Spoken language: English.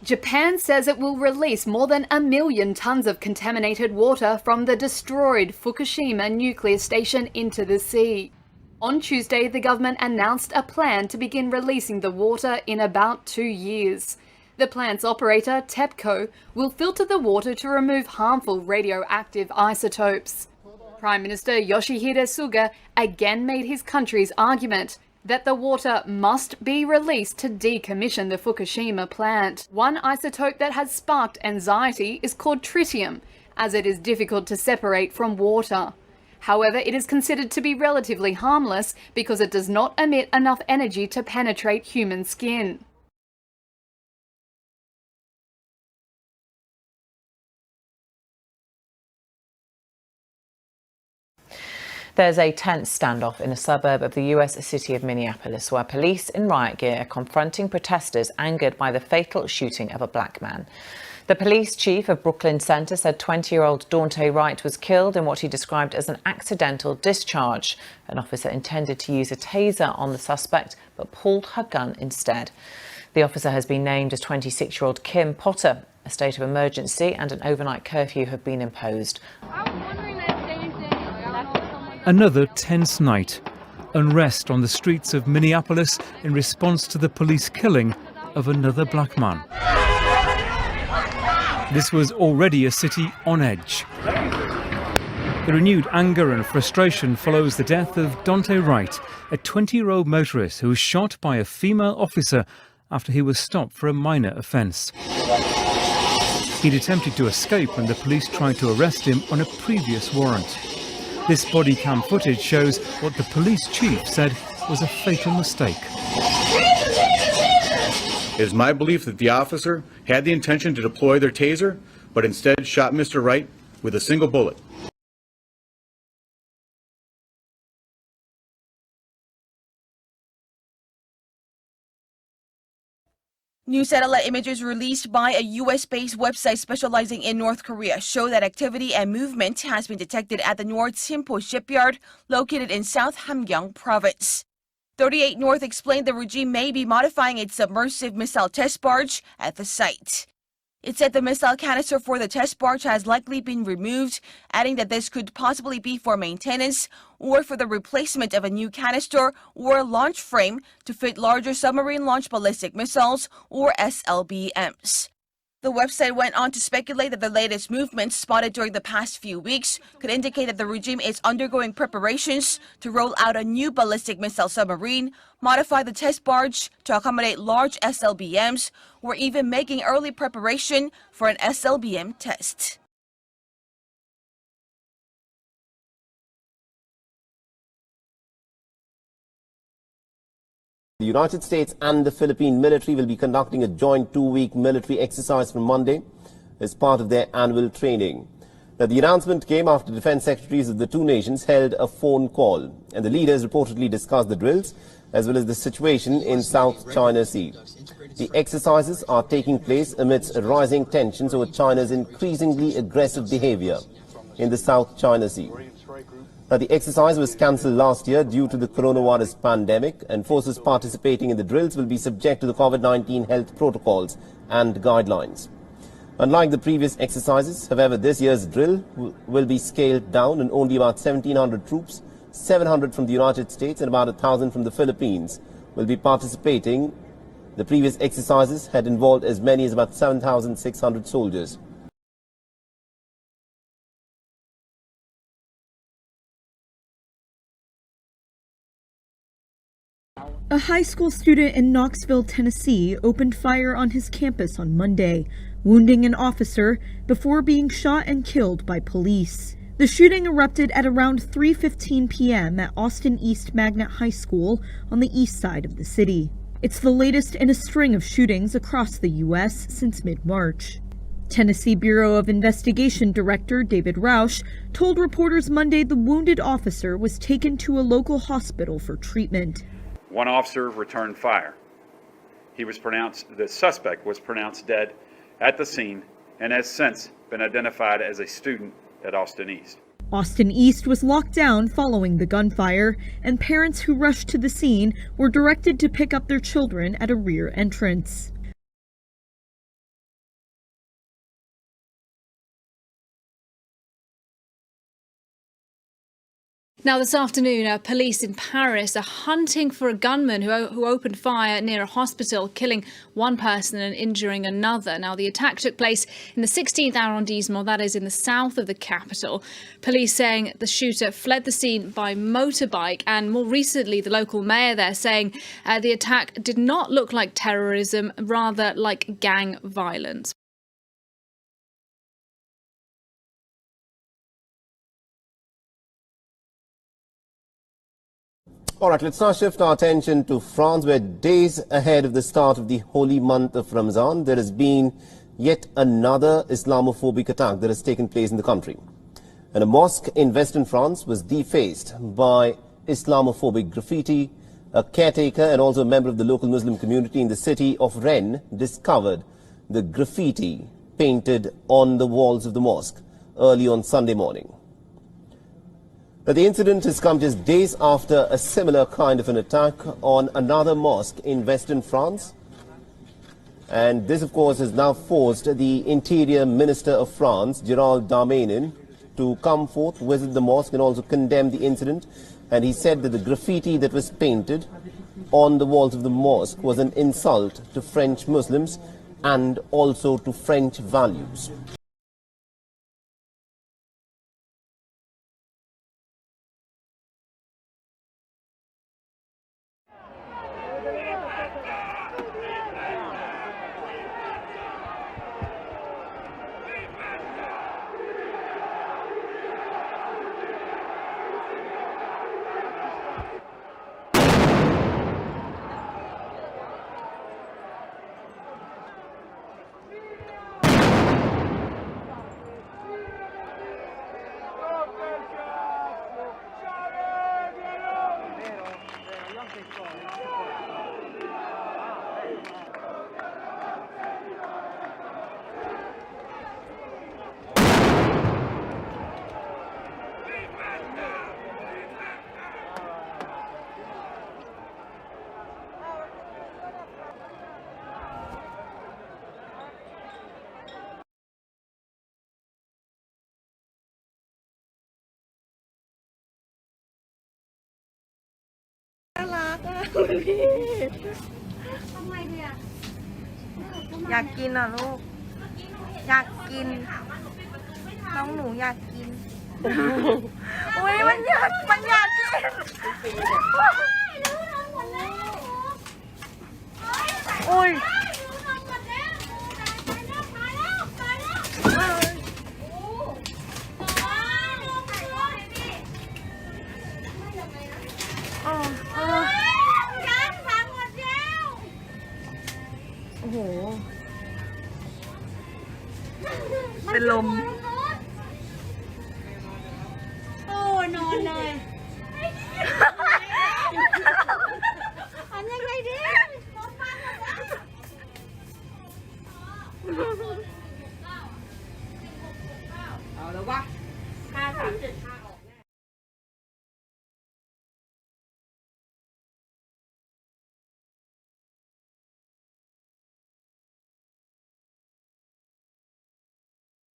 Japan says it will release more than 1 million tons of contaminated water from the destroyed Fukushima nuclear station into the sea. On Tuesday, the government announced a plan to begin releasing the water in about 2 years. The plant's operator, TEPCO, will filter the water to remove harmful radioactive isotopes. Prime Minister Yoshihide Suga again made his country's argument that the water must be released to decommission the Fukushima plant. One isotope that has sparked anxiety is called tritium, as it is difficult to separate from water. However, it is considered to be relatively harmless because it does not emit enough energy to penetrate human skin. There's a tense standoff in a suburb of the US city of Minneapolis where police in riot gear are confronting protesters angered by the fatal shooting of a black man. The police chief of Brooklyn Center said 20-year-old Daunte Wright was killed in what he described as an accidental discharge. An officer intended to use a taser on the suspect but pulled her gun instead. The officer has been named as 26-year-old Kim Potter. A state of emergency and an overnight curfew have been imposed. Another tense night. Unrest on the streets of Minneapolis in response to the police killing of another black man. This was already a city on edge. The renewed anger and frustration follows the death of Daunte Wright, a 20-year-old motorist who was shot by a female officer after he was stopped for a minor offence. He'd attempted to escape when the police tried to arrest him on a previous warrant. This body cam footage shows what the police chief said was a fatal mistake. It is my belief that the officer had the intention to deploy their taser, but instead shot Mr. Wright with a single bullet. New satellite images released by a US-based website specializing in North Korea show that activity and movement has been detected at the North Simpo shipyard located in South Hamgyong province. 38 North explained the regime may be modifying its submersive missile test barge at the site. It said the missile canister for the test barge has likely been removed, adding that this could possibly be for maintenance or for the replacement of a new canister or launch frame to fit larger submarine-launched ballistic missiles or SLBMs. The website went on to speculate that the latest movements spotted during the past few weeks could indicate that the regime is undergoing preparations to roll out a new ballistic missile submarine, modify the test barge to accommodate large SLBMs, or even making early preparation for an SLBM test. The United States and the Philippine military will be conducting a joint 2-week military exercise from Monday as part of their annual training. Now, the announcement came after defense secretaries of the two nations held a phone call, and the leaders reportedly discussed the drills as well as the situation in South China Sea. The exercises are taking place amidst rising tensions over China's increasingly aggressive behavior in the South China Sea. Now, the exercise was cancelled last year due to the coronavirus pandemic, and forces participating in the drills will be subject to the COVID-19 health protocols and guidelines. Unlike the previous exercises, however, this year's drill will be scaled down, and only about 1,700 troops, 700 from the United States and about 1,000 from the Philippines, will be participating. The previous exercises had involved as many as about 7,600 soldiers. A high school student in Knoxville, Tennessee, opened fire on his campus on Monday, wounding an officer before being shot and killed by police. The shooting erupted at around 3:15 p.m. at Austin East Magnet High School on the east side of the city. It's the latest in a string of shootings across the U.S. since mid-March. Tennessee Bureau of Investigation Director David Roush told reporters Monday the wounded officer was taken to a local hospital for treatment. One officer returned fire. The suspect was pronounced dead at the scene and has since been identified as a student at Austin East. Austin East was locked down following the gunfire, and parents who rushed to the scene were directed to pick up their children at a rear entrance. Now, this afternoon, police in Paris are hunting for a gunman who opened fire near a hospital, killing one person and injuring another. Now, the attack took place in the 16th arrondissement, that is in the south of the capital. Police saying the shooter fled the scene by motorbike, and more recently, the local mayor there saying the attack did not look like terrorism, rather like gang violence. All right, let's now shift our attention to France, where days ahead of the start of the holy month of Ramadan, there has been yet another Islamophobic attack that has taken place in the country. And a mosque in western France was defaced by Islamophobic graffiti. A caretaker and also a member of the local Muslim community in the city of Rennes discovered the graffiti painted on the walls of the mosque early on Sunday morning. But the incident has come just days after a similar kind of an attack on another mosque in western France. And this, of course, has now forced the Interior Minister of France, Gérald Darmanin, to come forth, visit the mosque and also condemn the incident. And he said that the graffiti that was painted on the walls of the mosque was an insult to French Muslims and also to French values.อยากกินอ่ะลูกอยากกินน้องหนูอยากกินอุ้ยมันอยากกินอุ้ยโอ้โหเป็นลมโอ้นอนเลยอันยังไงดิเอาแล้ววะ5 3 7 5